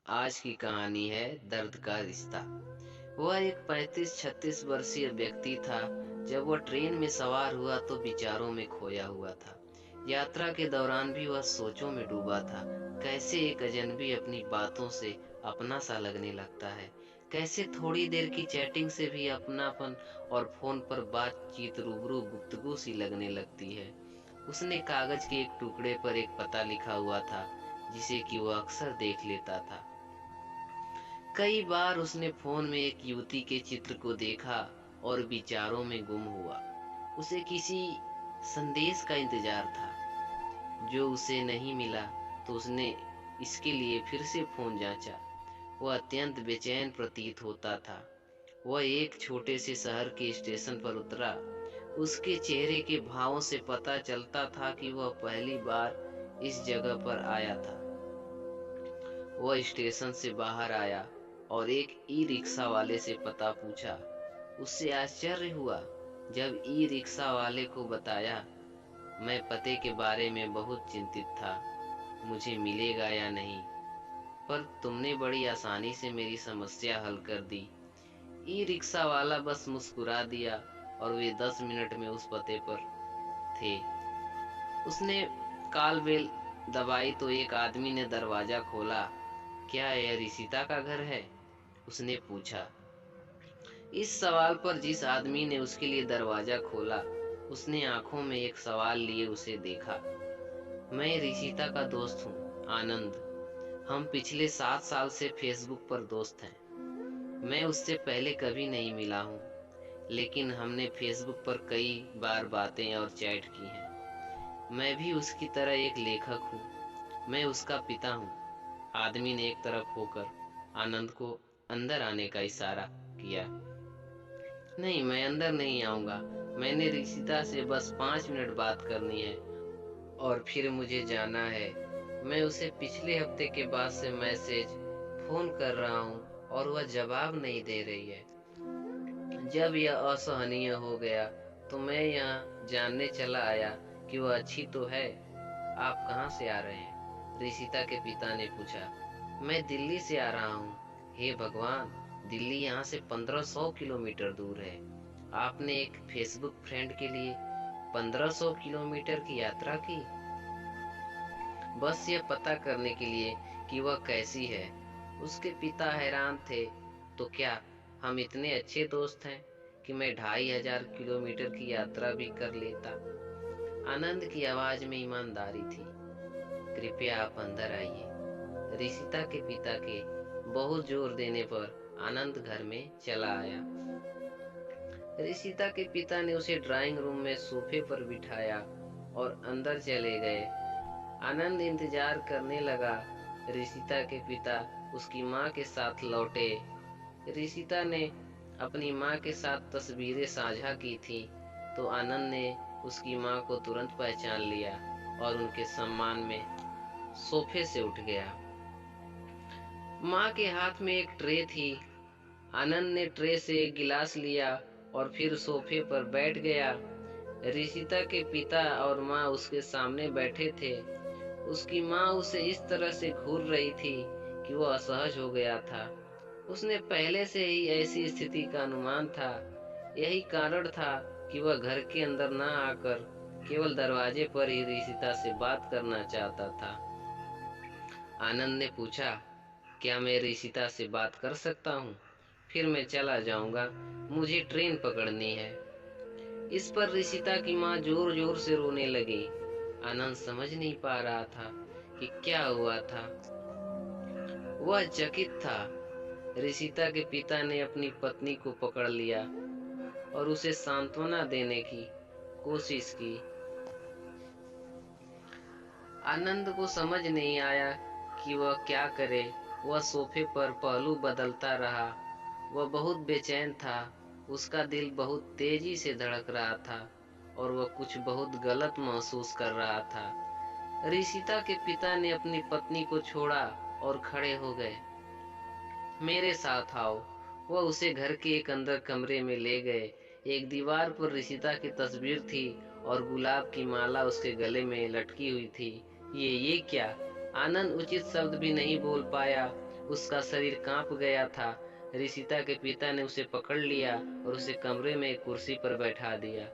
आज की कहानी है दर्द का रिश्ता। वह एक 35-36 वर्षीय व्यक्ति था। जब वह ट्रेन में सवार हुआ तो विचारों में खोया हुआ था। यात्रा के दौरान भी वह सोचों में डूबा था। कैसे एक अजनबी अपनी बातों से अपना सा लगने लगता है। कैसे थोड़ी देर की चैटिंग से भी अपनापन और फोन पर बातचीत रूबरू गुफ्तगू सी लगने लगती है। उसने कागज के एक टुकड़े पर एक पता लिखा हुआ था, जिसे कि वह अक्सर देख लेता था। कई बार उसने फोन में एक युवती के चित्र को देखा और विचारों में गुम हुआ। उसे किसी संदेश का इंतजार था। जो उसे नहीं मिला तो उसने इसके लिए फिर से फोन जांचा। वह अत्यंत बेचैन प्रतीत होता था। वह एक छोटे से शहर के स्टेशन पर उतरा। उसके चेहरे के भावों से पता चलता था कि वह पहली बार इस जगह पर आया था। वह स्टेशन से बाहर आया और एक ई रिक्शा वाले से पता पूछा। उससे आश्चर्य हुआ जब ई रिक्शा वाले को बताया, मैं पते के बारे में बहुत चिंतित था, मुझे मिलेगा या नहीं, पर तुमने बड़ी आसानी से मेरी समस्या हल कर दी। ई रिक्शा वाला बस मुस्कुरा दिया और वे 10 मिनट में उस पते पर थे। उसने कॉल बेल दबाई तो एक आदमी ने दरवाजा खोला। क्या यह रिशिता का घर है? उसने पूछा। इस सवाल पर जिस आदमी ने उसके लिए दरवाजा खोला, उसने आंखों में एक सवाल लिए उसे देखा। मैं रिशिता का दोस्त हूँ, आनंद। हम पिछले 7 साल से फेसबुक पर दोस्त हैं। मैं उससे पहले कभी नहीं मिला हूँ, लेकिन हमने फेसबुक पर कई बार बातें और चैट की हैं। मैं भी उसकी तरह एक लेखक हूँ। मैं उसका पिता हूँ। आदमी ने एक तरफ होकर आनंद को अंदर आने का इशारा किया। नहीं, मैं अंदर नहीं आऊंगा। मैंने रिशिता से बस 5 मिनट बात करनी है और फिर मुझे जाना है। मैं उसे पिछले हफ्ते के बाद से मैसेज, फोन कर रहा हूँ और वह जवाब नहीं दे रही है। जब यह असहनीय हो गया तो मैं यहाँ जानने चला आया कि वह अच्छी तो है। आप कहाँ से आ रहे हैं? रिशिता के पिता ने पूछा। मैं दिल्ली से आ रहा हूँ। हे भगवान, दिल्ली यहाँ से 1500 किलोमीटर दूर है। आपने एक फेसबुक फ्रेंड के लिए 1500 किलोमीटर की यात्रा की, बस यह पता करने के लिए कि वह कैसी है। उसके पिता हैरान थे। तो क्या हम इतने अच्छे दोस्त हैं कि मैं 2500 किलोमीटर की यात्रा भी कर लेता? आनंद की आवाज में ईमानदारी थी। कृपया आप अंदर आइए। रिशिता के पिता के बहुत जोर देने पर आनंद घर में चला आया। रिशिता के पिता ने उसे ड्राइंग रूम में सोफे पर बिठाया और अंदर चले गए। आनंद इंतजार करने लगा। रिशिता के पिता उसकी माँ के साथ लौटे। रिशिता ने अपनी माँ के साथ तस्वीरें साझा की थी, तो आनंद ने उसकी माँ को तुरंत पहचान लिया और उनके सम्मान में सोफे से उठ गया। माँ के हाथ में एक ट्रे थी। आनंद ने ट्रे से एक गिलास लिया और फिर सोफे पर बैठ गया। रिशिता के पिता और माँ उसके सामने बैठे थे। उसकी माँ उसे इस तरह से घूर रही थी कि वो असहज हो गया था। उसने पहले से ही ऐसी स्थिति का अनुमान था। यही कारण था कि वह घर के अंदर न आकर केवल दरवाजे पर ही रिशिता से बात करना चाहता था। आनंद ने पूछा, क्या मैं रिशिता से बात कर सकता हूँ? फिर मैं चला जाऊंगा, मुझे ट्रेन पकड़नी है। इस पर रिशिता की माँ जोर जोर से रोने लगी। आनंद समझ नहीं पा रहा था कि क्या हुआ था। वह चकित था। रिशिता के पिता ने अपनी पत्नी को पकड़ लिया और उसे सांत्वना देने की कोशिश की। आनंद को समझ नहीं आया कि वह क्या करे। वह सोफे पर पहलू बदलता रहा। वह बहुत बेचैन था। उसका दिल बहुत तेजी से धड़क रहा था और वह कुछ बहुत गलत महसूस कर रहा था। रिशिता के पिता ने अपनी पत्नी को छोड़ा और खड़े हो गए। मेरे साथ आओ। वह उसे घर के एक अंदर कमरे में ले गए। एक दीवार पर रिशिता की तस्वीर थी और गुलाब की माला उसके गले में लटकी हुई थी। ये क्या? आनंद उचित शब्द भी नहीं बोल पाया। उसका शरीर कांप गया था। ऋषिता के पिता ने उसे पकड़ लिया और उसे कमरे में एक कुर्सी पर बैठा दिया।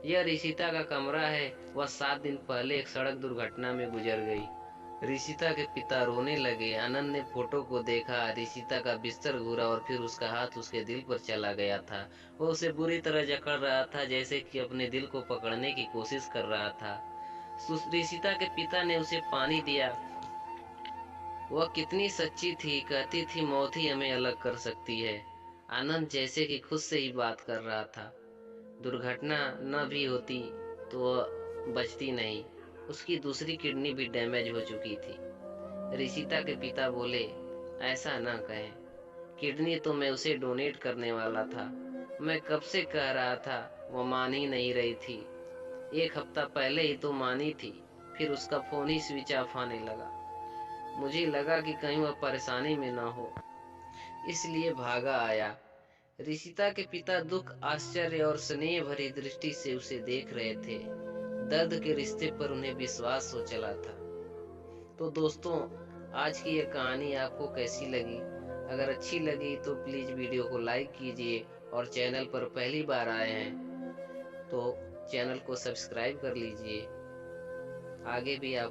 यह ऋषिता का कमरा है। वह 7 दिन पहले एक सड़क दुर्घटना में गुजर गई। ऋषिता के पिता रोने लगे। आनंद ने फोटो को देखा। ऋषिता का बिस्तर घूरा और फिर उसका हाथ उसके दिल पर चला गया था। वो उसे बुरी तरह जकड़ रहा था, जैसे कि अपने दिल को पकड़ने की कोशिश कर रहा था। ऋषिता के पिता ने उसे पानी दिया। वह कितनी सच्ची थी, कहती थी मौत ही हमें अलग कर सकती है। आनंद जैसे कि खुद से ही बात कर रहा था। दुर्घटना न भी होती तो वह बचती नहीं। उसकी दूसरी किडनी भी डैमेज हो चुकी थी। ऋषिता के पिता बोले, ऐसा ना कहें। किडनी तो मैं उसे डोनेट करने वाला था। मैं कब से कह रहा था, वो मान ही नहीं रही थी। 1 हफ्ता पहले ही तो मानी थी। फिर उसका फोन ही स्विच ऑफ आने लगा। मुझे लगा कि कहीं वह परेशानी में ना हो, इसलिए भागा आया। ऋषिता के पिता दुख, आश्चर्य और स्नेह भरी दृष्टि से उसे देख रहे थे। दर्द के रिश्ते पर उन्हें विश्वास हो चला था। तो दोस्तों, आज की यह कहानी आपको कैसी लगी? अगर अच्छी लगी तो प्लीज वीडियो को लाइक कीजिए, और चैनल पर पहली बार आए हैं तो चैनल को सब्सक्राइब कर लीजिए। आगे भी आप